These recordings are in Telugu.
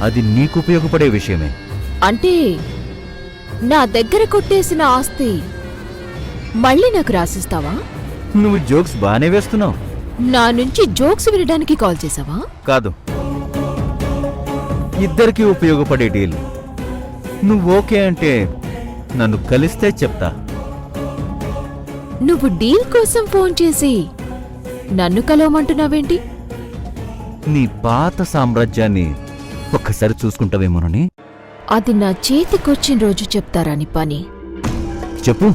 అది నీకు ఉపయోగపడే విషయమే. అంటే నా దగ్గర కొట్టేసిన ఆస్తి మళ్ళీ నాకు రాసిస్తావా? నువ్వు జోక్స్ బానే వేస్తున్నావు. నా నుంచి జోక్స్ వినడానికి కాల్ చేసావా? కాదు, ఇద్దరికీ ఉపయోగపడే డీల్. నువ్వు ఓకే అంటే నన్ను కలిస్తే చెప్తా. నువ్వు డీల్ కోసం ఫోన్ చేసి నన్ను కలవమంటున్నావేంటి? నీ పాత సామ్రాజ్యాన్ని ఒక్కసారి చూసుకుంటావేమోనని. అది నా చేతికొచ్చిన రోజు చెప్తారాని పని. చెప్పు.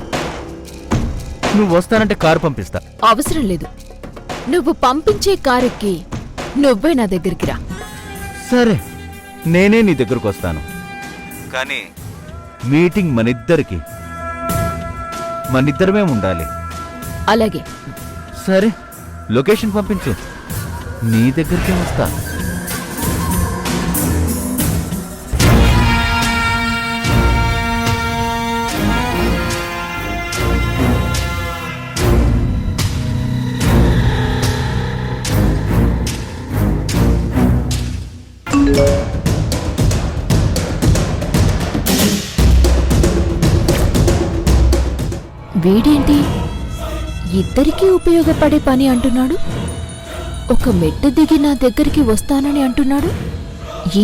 నువ్వు వస్తానంటే కారు పంపిస్తా. అవసరం లేదు. నువ్వు పంపించే కారెక్కి నువ్వే నా దగ్గరికి రా. సరే, నేనే నీ దగ్గరకు వస్తాను. కానీ మీటింగ్ మనిద్దరమే ఉండాలి. అలాగే. సరే, లొకేషన్ పంపించు, నీ దగ్గరికే వస్తా. వీడేంటి ఇద్దరికీ ఉపయోగపడే పని అంటున్నాడు? ఒక మెట్టు దిగి నా దగ్గరికి వస్తానని అంటున్నాడు.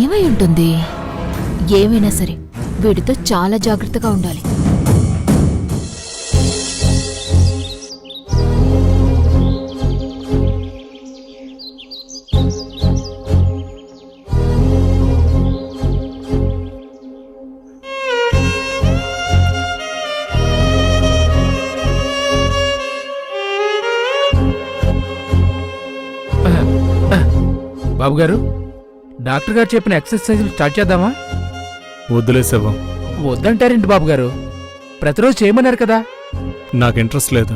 ఏమై ఉంటుంది? ఏమైనా సరే వీడితో చాలా జాగ్రత్తగా ఉండాలి. బాబుగారు, డాక్టర్ గారు చెప్పిన ఎక్సర్సైజులు స్టార్ట్ చేద్దామా? వద్దులే శవం. వద్దంటారేంటి బాబుగారు? ప్రతిరోజు చేయమన్నారు కదా. నాకు ఇంట్రెస్ట్ లేదు.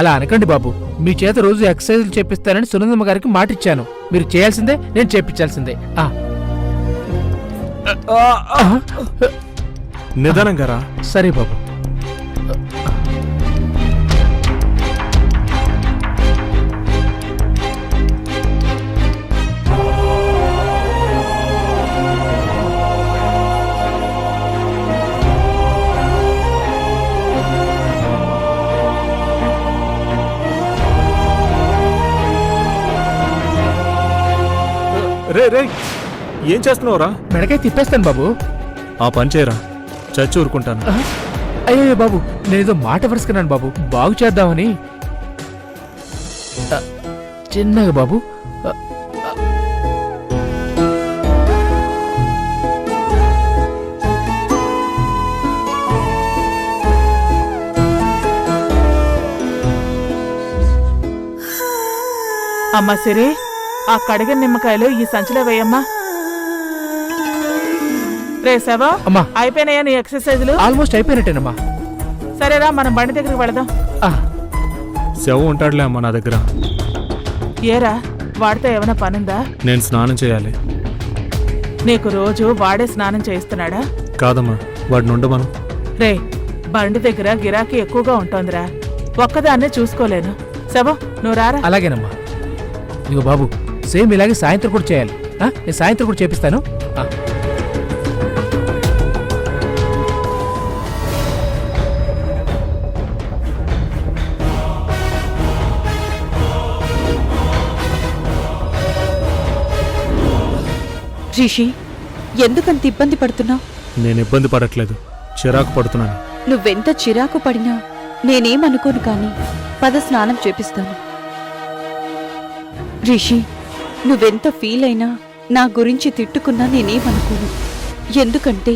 అలా అనకండి బాబు. మీ చేత రోజు ఎక్సర్సైజులు చేపిస్తానని సునందమ్మ గారికి మాట ఇచ్చాను. మీరు చేయాల్సిందే, నేను చేపించాల్సిందే. నిదానంగా రా. సరే బాబు. రే రే, ఏం చేస్తున్నావురా? మెడకాయ తిప్పేస్తాను బాబు. ఆ పని చేయరా, చచ్చి ఊరుకుంటాను. అయ్యో బాబు, నేనేదో మాట వరుసుకున్నాను బాబు, బాగు చేద్దామని. చిన్నగా బాబు. అమ్మా సిరి, ఆ కడిగిన నిమ్మకాయలు ఈ సంచిలో వేయమ్మా. రే శవ, అమ్మా, అయిపోయినాయా నీ ఎక్సర్సైజులు? ఆల్మోస్ట్ అయిపోయినట్టేనమ్మా. సరేరా, మనం బండి దగ్గరికి వెళదాం. శవం ఉంటాడులే అమ్మా నా దగ్గర. ఏరా, వాడితో ఏమైనా పనుందా? నేను స్నానం చేయాలి. నీకు రోజు వాడే స్నానం చేయిస్తున్నాడా? కాదమ్మా, వాడిని ఉండమను. రే, బండి దగ్గర గిరాకీ ఎక్కువగా ఉంటోందిరా, ఒక్కదాన్నే చూసుకోలేను. శవ, నువ్వు రారా. అలాగేనమ్మా. ఇగో బాబు, సేమ్ ఇలాగే సాయంత్రం కూడా చేయాలి. నేను సాయంత్రం కూడా చేపిస్తాను. రిషి, ఎందుకంత ఇబ్బంది పడుతున్నావు? నేను ఇబ్బంది పడట్లేదు, చిరాకు పడుతున్నాను. నువ్వెంత చిరాకు పడినా నేనేమనుకోను, కానీ పద స్నానం చేపిస్తాను. రిషి, నువ్వెంత ఫీల్ అయినా, నా గురించి తిట్టుకున్నా నేనేమనుకోను. ఎందుకంటే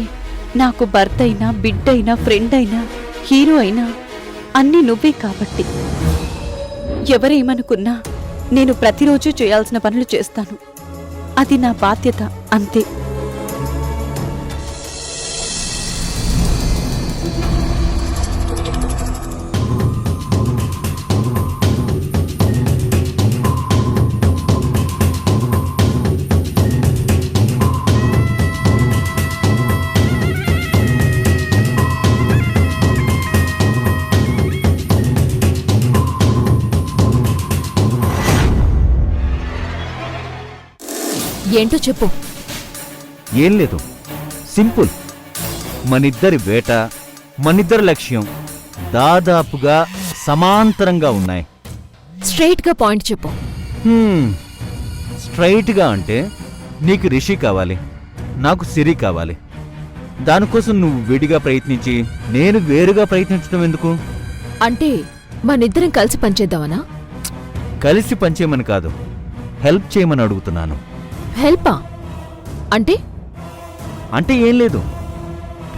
నాకు భర్త అయినా, బిడ్డ అయినా, ఫ్రెండ్ అయినా, హీరో అయినా అన్నీ నువ్వే కాబట్టి. ఎవరేమనుకున్నా నేను ప్రతిరోజు చేయాల్సిన పనులు చేస్తాను. అది నా బాధ్యత, అంతే. ఏంటో చెప్పు. ఏం లేదు, సింపుల్. మనిద్దరి వేట, మనిద్దరి లక్ష్యం దాదాపుగా సమాంతరంగా ఉన్నాయి. స్ట్రైట్గా పాయింట్ చెప్పు. స్ట్రైట్గా అంటే నీకు రిషి కావాలి, నాకు సిరి కావాలి. దానికోసం నువ్వు విడిగా ప్రయత్నించి నేను వేరుగా ప్రయత్నించడం ఎందుకు? అంటే మనిద్దరం కలిసి పనిచేద్దామనా? కలిసి పనిచేయమని కాదు, హెల్ప్ చేయమని అడుగుతున్నాను. హెల్పా? అంటే అంటే ఏం లేదు,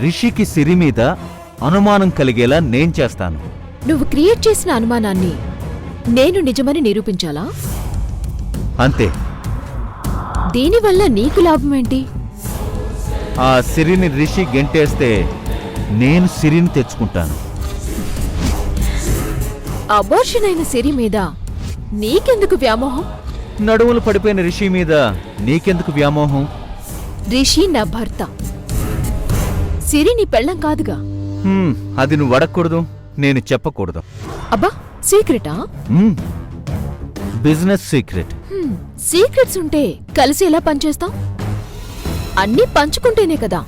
రిషికి సిరి మీద అనుమానం కలిగేలా నేను చేస్తాను. నువ్వు క్రియేట్ చేసిన అనుమానాన్ని నేను నిజమని నిరూపించాలా? అంతే. దీనివల్ల నీకు లాభం ఏంటి? ఆ సిరిని రిషి గెంటేస్తే నేను సిరిని తెచ్చుకుంటాను. అబోర్షన్ అయిన సిరి మీద నీకెందుకు వ్యామోహం? నడుములు పడిపోయిన రిషి మీద నీకెందుకు వ్యామోహం? రిషి నా భర్త, సిరి నీ పెళ్ళం కాదుగా. అది నువ్వు అడగకూడదు, నేను చెప్పకూడదు. అబ్బా, సీక్రెటా? Business secret. సీక్రెట్స్ ఉంటే కలిసి ఎలా పనిచేస్తాం? అన్నీ పంచుకుంటేనే కదా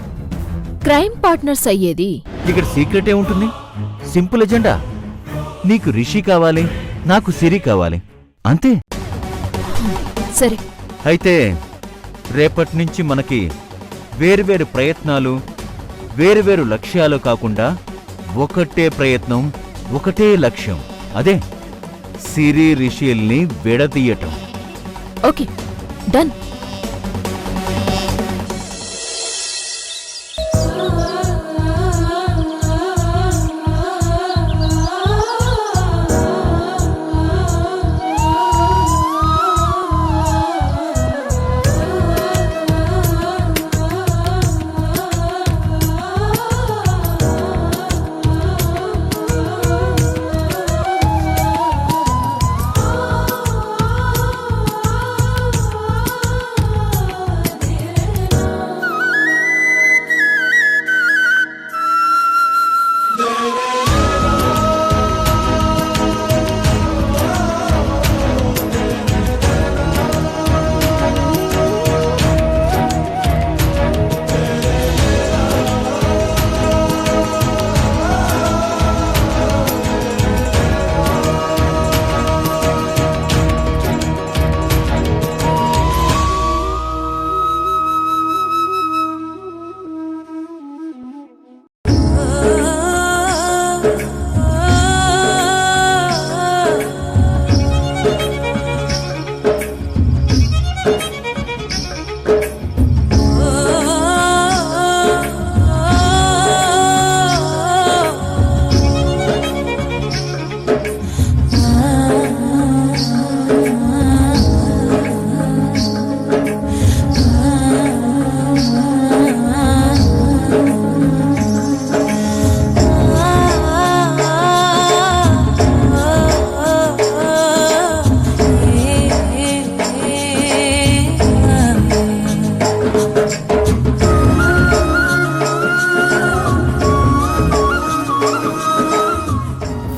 క్రైమ్ పార్ట్నర్స్ అయ్యేది. ఇక్కడ సీక్రెట్ ఏముంటుంది? Simple agenda. నీకు రిషి కావాలి, నాకు సిరి కావాలి, అంతే. సరే, అయితే రేపటి నుంచి మనకి వేరువేరు ప్రయత్నాలు, వేరువేరు లక్ష్యాలు కాకుండా ఒకటే ప్రయత్నం, ఒకటే లక్ష్యం. అదే సిరి రిషిల్ని విడదీయటం. Okay, done.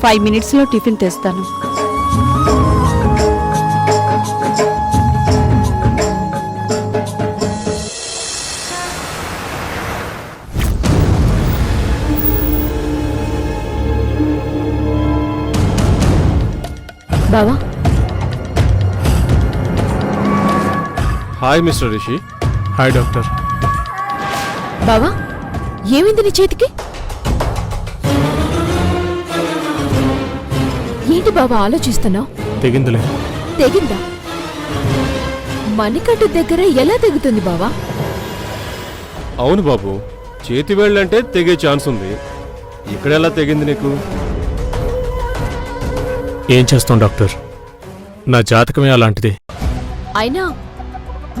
ఫైవ్ మినిట్స్లో టిఫిన్ తెస్తాను. బావా, hi mister Rishi. Hi doctor. బావా, ఏమైంది నీ చేతికి? ఏంటి బావా ఆలోచిస్తున్నావు? తెగిందిలే. తెగిందా? మణికట్టు దగ్గర ఎలా తెగుతుంది బావా? అవును బాబు, చేతి వేళ్ళంటే తెగే ఛాన్స్ ఉంది. ఇక్కడెలా తెగింది నీకు? ఏం చేస్తాం డాక్టర్, నా జాతకమే అలాంటిది. అయినా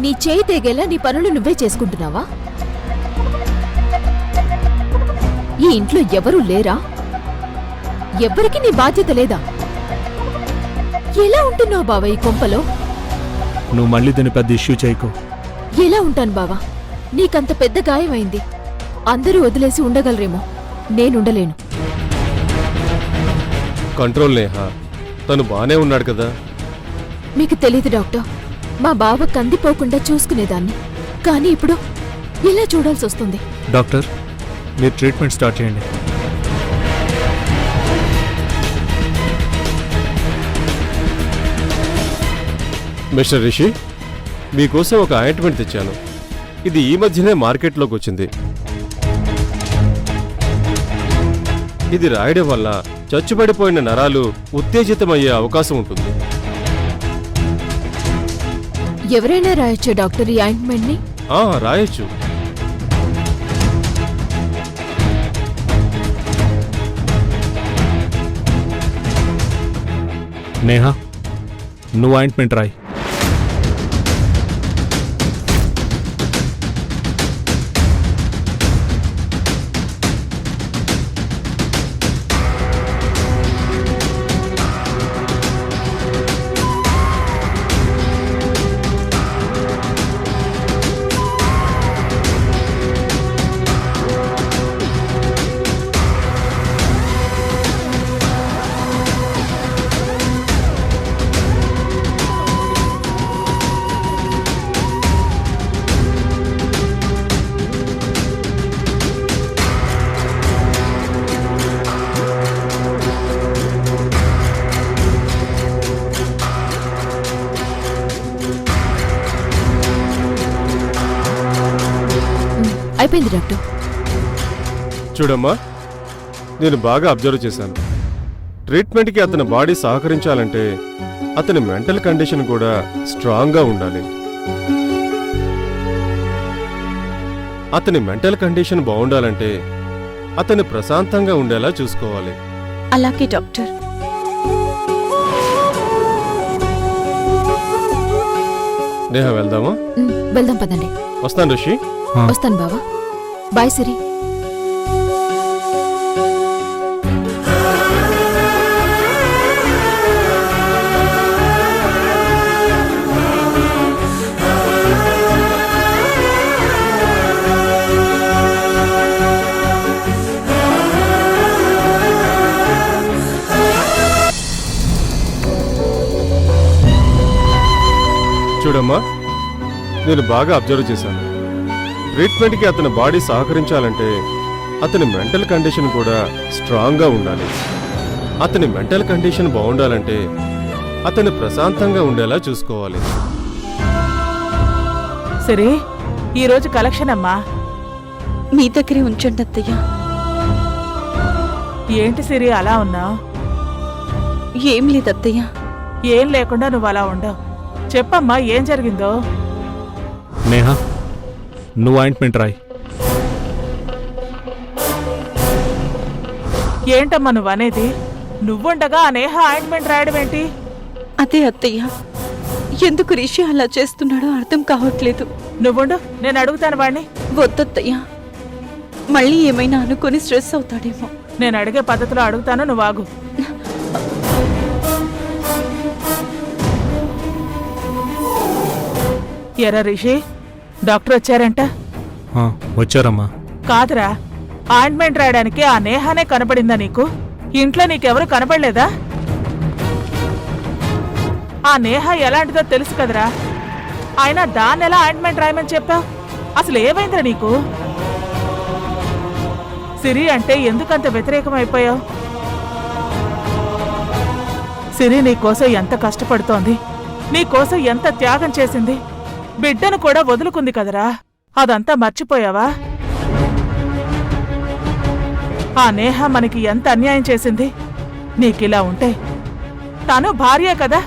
నీ చేయి తెగేలా నీ పనులు నువ్వే చేసుకుంటున్నావా? ఈ ఇంట్లో ఎవరూ లేరా? ఎవ్వరికి నీ బాధ్యత లేదా? ఎలా ఉంటున్నావు బావా ఈ కొంపలో? నువ్వు మళ్ళీ దీన్ని పెద్ద ఇష్యూ చేయకు. ఎలా ఉంటాను బావా? నీకంత పెద్ద గాయమైంది. అందరూ వదిలేసి ఉండగలరేమో, నేనుండలేను. కంట్రోల్ నేహా, తను బానే ఉన్నాడు కదా. మీకు తెలీదు డాక్టర్, మా బావ కందిపోకుండా చూసుకునేదాన్ని. కానీ ఇప్పుడు ఇలా చూడాల్సి వస్తుంది. డాక్టర్ మీరు ట్రీట్మెంట్ స్టార్ట్ చేయండి. మిస్టర్ రిషి, మీకోసం ఒక ఆయింట్మెంట్ తెచ్చాను. ఇది ఈ మధ్యనే మార్కెట్లోకి వచ్చింది. ఇది రాయడం వల్ల చచ్చుబడిపోయిన నరాలు ఉత్తేజితమయ్యే అవకాశం ఉంటుంది. ఎవరైనా రాయొచ్చా డాక్టర్ ఈ ఆయింట్మెంట్ ని? రాయొచ్చు. నేహా నువ్వు ఆయింట్మెంట్ రాయి. అయిపోయింది డాక్టర్. చూడమ్మా, నేను బాగా అబ్జర్వ్ చేశాను. ట్రీట్మెంట్కి అతని బాడీ సహకరించాలంటే అతని మెంటల్ కండిషన్ కూడా స్ట్రాంగ్గా ఉండాలి. అతని మెంటల్ కండిషన్ బాగుండాలంటే అతను ప్రశాంతంగా ఉండేలా చూసుకోవాలి. అలాగే డాక్టర్. నేహ వెళ్దామా? వెళ్దాం పదండి. వస్తాను ఋషి. వస్తాను బావా. బాయ్ సిరి. చూడమ్మా, నేను బాగా అబ్జర్వ్ చేశాను. ట్రీట్మెంట్కి అతని బాడీ సహకరించాలంటే అతని మెంటల్ కండిషన్ కూడా స్ట్రాంగ్గా ఉండాలి. అతని మెంటల్ కండిషన్ బాగుండాలంటే అతను ప్రశాంతంగా ఉండేలా చూసుకోవాలి. సరే, ఈరోజు కలెక్షన్ అమ్మా. మీ దగ్గరే ఉంచండి అత్తయ్య. ఏంటి సిరి అలా ఉన్నావు? ఏం లేదు అత్తయ్య. ఏం లేకుండా నువ్వు అలా ఉండవు. చెప్పమ్మా, ఏం జరిగిందో. నేహా నువ్వు ఆయింట్మెంట్ రాయి. ఏంటమ్మా నువ్వు అనేది? నువ్వుండగా ఆ నేహ ఆయింట్మెంట్ రాయడం ఏంటి? అదే అత్తయ్య, ఎందుకు రిషి అలా చేస్తున్నాడో అర్థం కావట్లేదు. నువ్వుండు, నేను అడుగుతాను వాణ్ణి. వద్దత్తయ్య, మళ్ళీ ఏమైనా అనుకొని స్ట్రెస్ అవుతాడేమో. నేను అడిగే పద్ధతిలో అడుగుతాను, నువ్వు ఆగు. ఎరా రిషి, డాక్టర్ వచ్చారంట? వచ్చారమ్మా. కాదురా, ఆయింట్మెంట్ రాయడానికి ఆ నేహానే కనపడిందా నీకు? ఇంట్లో నీకెవరు కనపడలేదా? ఆ నేహ ఎలాంటిదో తెలుసు కదరా. అయినా దాన్నెలా ఆయింట్మెంట్ రాయమని చెప్పావు? అసలు ఏమైందిరా నీకు? సిరి అంటే ఎందుకంత వ్యతిరేకం అయిపోయావు? సిరి నీకోసం ఎంత కష్టపడుతోంది, నీకోసం ఎంత త్యాగం చేసింది, బిడ్డను కూడా వదులుకుంది కదరా. అదంతా మర్చిపోయావా? ఆ నేహ మనకి ఎంత అన్యాయం చేసింది. నీకిలా ఉంటే తను భార్యే కదా,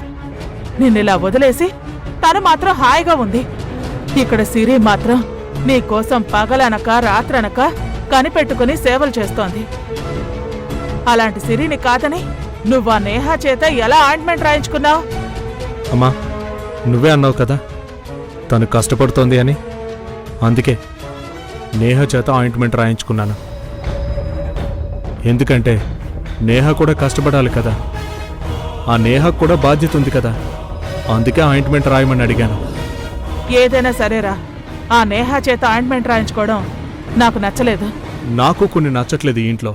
నిన్నిలా వదిలేసి తను మాత్రం హాయిగా ఉంది. ఇక్కడ సిరి మాత్రం నీకోసం పగలనక రాత్రనక కనిపెట్టుకుని సేవలు చేస్తోంది. అలాంటి సిరిని కాదని నువ్వా నేహ చేత ఎలా ఆయింట్మెంట్ రాయించుకున్నావు? అమ్మా నువ్వే అన్నావు కదా తను కష్టపడుతోంది అని. అందుకే నేహ చేత ఆయింట్మెంట్ రాయించుకున్నాను. ఎందుకంటే నేహ కూడా కష్టపడాలి కదా, ఆ నేహకు కూడా బాధ్యత ఉంది కదా. అందుకే ఆయింట్మెంట్ రాయమని అడిగాను. ఏదైనా సరేరా, ఆ నేహ చేత ఆయింట్మెంట్ రాయించుకోవడం నాకు నచ్చలేదు. నాకు కొన్ని నచ్చట్లేదు ఈ ఇంట్లో.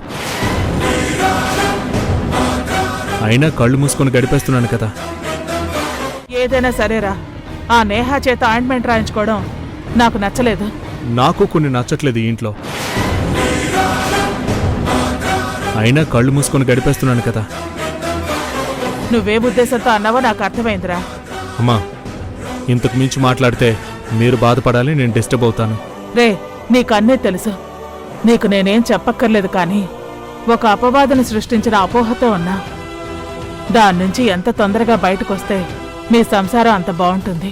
అయినా కళ్ళు మూసుకొని గడిపేస్తున్నాను కదా. ఏదైనా సరేరా, ఆ నేహ చేత ఆయింట్మెంట్ రాయించుకోవడం నాకు నచ్చలేదు. నాకు కొన్ని నచ్చట్లేదు ఈ ఇంట్లో. అయినా కళ్ళు మూసుకొని గడిపేస్తున్నాను కదా. నువ్వే ఉద్దేశంతో అన్నావో నాకు అర్థమైందిరా. అమ్మా, ఇంతకు మించి మాట్లాడితే మీరు బాధపడాలి, నేను డిస్టర్బ్ అవుతాను. రే, నీకన్నీ తెలుసు. నీకు నేనేం చెప్పక్కర్లేదు, కానీ ఒక అపవాదును సృష్టించిన అపోహతో ఉన్నా. దాని నుంచి ఎంత తొందరగా బయటకొస్తే మీ సంసారం అంత బాగుంటుంది.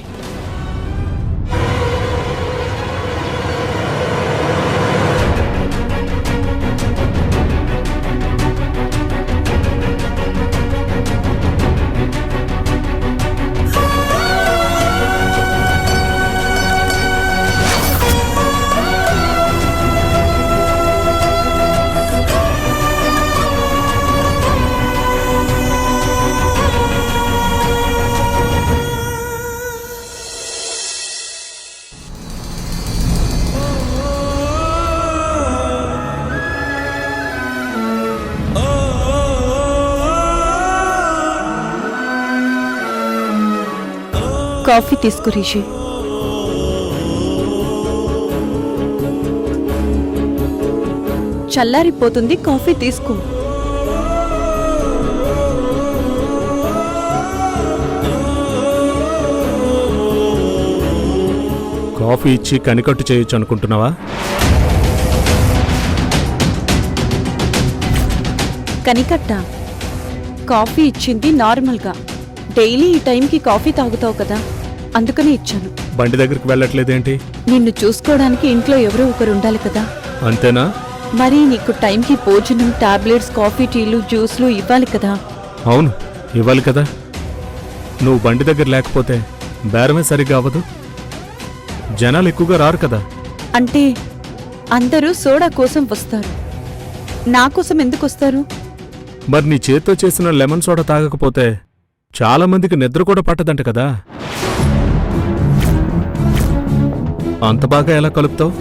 కాఫీ తీసుకు రిషి. చల్లారిపోతుంది, కాఫీ తీసుకో. కాఫీ ఇచ్చి కనికట్టు చేయొచ్చు అనుకుంటున్నావా? కనికట్ట కాఫీ ఇచ్చింది నార్మల్గా. డైలీ ఈ టైంకి కాఫీ తాగుతావు కదా, అందుకనే ఇచ్చాను. బండి దగ్గరికి వెళ్ళట్లేదేంటి? నిన్ను చూసుకోవడానికి ఇంట్లో ఎవరో ఒకరు ఉండాలి కదా. అంతేనా? మరి నీకు టైంకి భోజనం, టాబ్లెట్స్, కాఫీ, టీలు, జ్యూస్లు ఇవ్వాలి కదా. అవును, ఇవ్వాలి కదా. నువ్వు బండి దగ్గర లేకపోతే బేరమే సరిగ్గా అవ్వదు. జనాలు ఎక్కువగా రారు కదా. అంటే అందరూ సోడా కోసం వస్తారు, నా కోసం ఎందుకు వస్తారు? మరి నీ చేత్తో చేసిన లెమన్ సోడా తాగకపోతే చాలా మందికి నిద్ర కూడా పట్టదంట కదా. అంత బాగా ఎలా కలుపుతావు?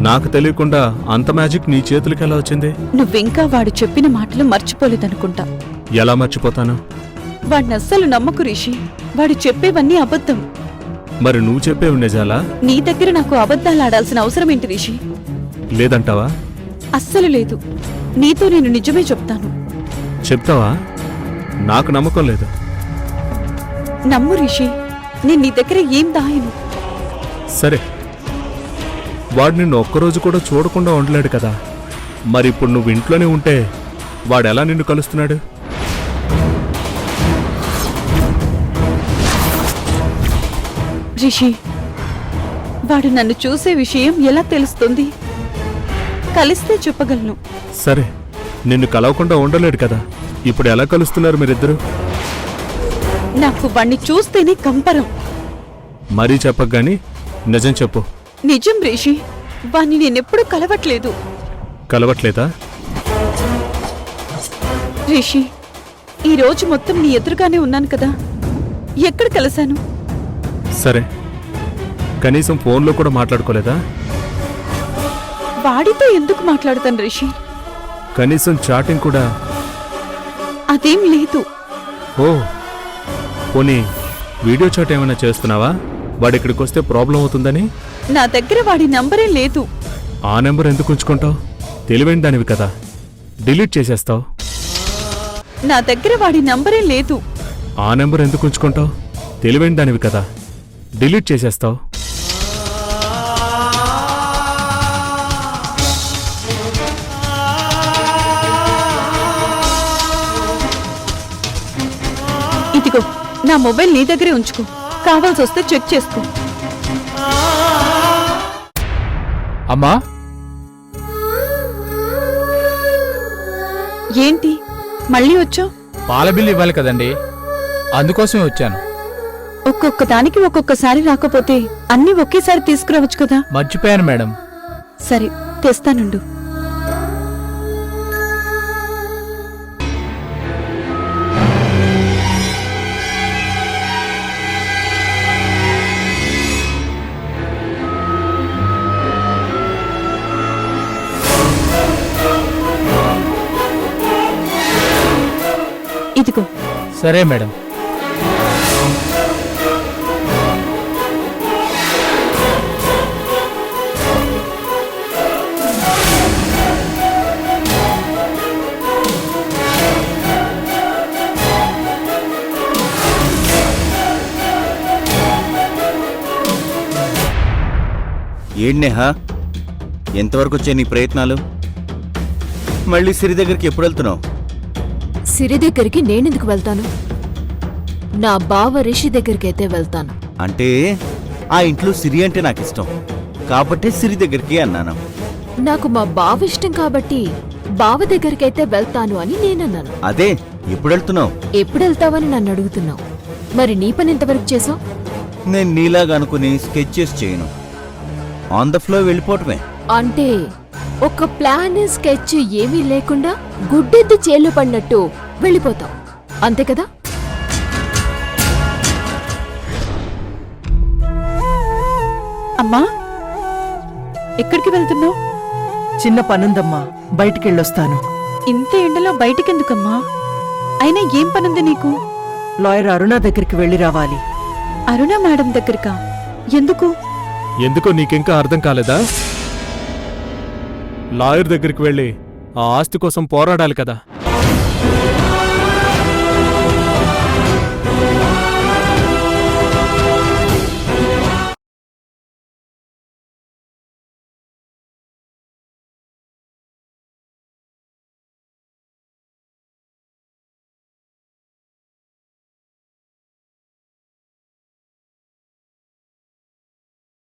నాకు తెలియకుండా అంత మ్యాజిక్ నీ చేతులకి ఎలా వచ్చింది? నువ్వింకా వాడు చెప్పిన మాటలు మర్చిపోలేదనుకుంటా. ఎలా మర్చిపోతాను? వాడిని అస్సలు నమ్మకు రిషి, వాడు చెప్పేవన్నీ అబద్ధం. మరి నువ్వు చెప్పేవి నిజాలా? నీ దగ్గర నాకు అబద్ధాలు ఆడాల్సిన అవసరం ఏంటి రిషి? లేదంటావా? అస్సలు లేదు. నీతో నేను నిజమే చెప్తాను. చెప్తావా? నాకు నమ్మకం లేదు. నమ్ము రిషి, నేను నీ దగ్గర ఏం దాయను. సరే, వాడు నిన్ను ఒక్కరోజు కూడా చూడకుండా ఉండలేడు కదా. మరి ఇప్పుడు నువ్వు ఇంట్లోనే ఉంటే వాడెలా నిన్ను కలుస్తున్నాడు? రిషి, వాడు నన్ను చూసే విషయం ఎలా తెలుస్తుంది? కలిస్తే చెప్పగలను. సరే, నిన్ను కలవకుండా ఉండలేడు కదా. ఇప్పుడు ఎలా కలుస్తున్నారు మీరిద్దరూ? నాకు వాణ్ణి చూస్తేనే కంపరం. మరీ చెప్పగాని నిజం చెప్పు. నిజం రిషి, వాణ్ణి నేనెప్పుడు కలవట్లేదు. కలవట్లేదా? రిషి, ఈ రోజు మొత్తం నీ ఎదురుగానే ఉన్నాను కదా, ఎక్కడ కలిశాను? సరే, కనీసం ఫోన్లో కూడా మాట్లాడుకోలేదా? వాడితో ఎందుకు మాట్లాడతాను రిషి? కనీసం చాటింగ్ కూడా? అదేం లేదు. ఓ, పోనీ వీడియో చాట్ ఏమైనా చేస్తున్నావా? వాడిక్కడికి వస్తే ప్రాబ్లం అవుతుందని? నా దగ్గర వాడి నంబరే లేదు. ఆ నెంబర్ ఎందుకు ఉంచుకుంటావు? తెలివైన దానివి కదా, డిలీట్ చేసేస్తావు. నా దగ్గర వాడి నంబరే లేదు. ఆ నెంబర్ ఎందుకు ఉంచుకుంటావు? తెలివైన దానివి కదా, డిలీట్ చేసేస్తావు. ఇదిగో, నా మొబైల్ నీ దగ్గరే ఉంచుకో, కావాల్సి వస్తే చెక్ చేసుకో. అమ్మా, ఏంటి మళ్ళీ వచ్చావు? పాల బిల్లు ఇవ్వాలి కదండి, అందుకోసమే వచ్చాను. ఒక్కొక్క దానికి ఒక్కొక్కసారి రాకపోతే అన్నీ ఒకేసారి తీసుకురావచ్చు కదా. మర్చిపోయాను మేడం. సరే, తెస్తానుండు. ఇదిగో. సరే మేడం. ఏంటి నేహా, ఎంతవరకు వచ్చాయి నీ ప్రయత్నాలు? మళ్ళీ సిరి దగ్గరికి ఎప్పుడు వెళ్తున్నావు? సిరి దగ్గరికి నేనెందుకు వెళ్తాను? నా బావ రిషి దగ్గరికైతే వెళ్తాను. అంటే ఆ ఇంట్లో సిరి అంటే నాకు ఇష్టం కాబట్టి సిరి దగ్గరికి అన్నాను. నాకు మా బావ ఇష్టం కాబట్టి బావ దగ్గరికైతే వెళ్తాను అని నేనన్నాను. అదే ఎప్పుడు వెళ్తున్నావు? ఎప్పుడు వెళ్తావని నన్ను అడుగుతున్నావు. మరి నీ పని ఎంతవరకు చేసావు? నేను నీలాగా అనుకుని స్కెచెస్ చేయను, ఆన్ ద ఫ్లో వెళ్ళిపోవటమే. అంటే ఒక ప్లాన్ స్కెచ్ ఏమీ లేకుండా గుడ్డెద్దు చేలు పడినట్టు వెళ్ళిపోతావు, అంతే కదా? అమ్మా, ఎక్కడికి వెళ్తున్నావు? చిన్న పనుందమ్మా, బయటికెళ్ళొస్తాను. ఇంత ఎండలో బయటికెందుకమ్మా? అయినా ఏం పనుంది నీకు? లాయర్ అరుణ దగ్గరికి వెళ్ళి రావాలి. అరుణ మేడం దగ్గరకా? ఎందుకు? ఎందుకో నీకింకా అర్థం కాలేదా? లాయర్ దగ్గరికి వెళ్ళి ఆ ఆస్తి కోసం పోరాడాలి కదా.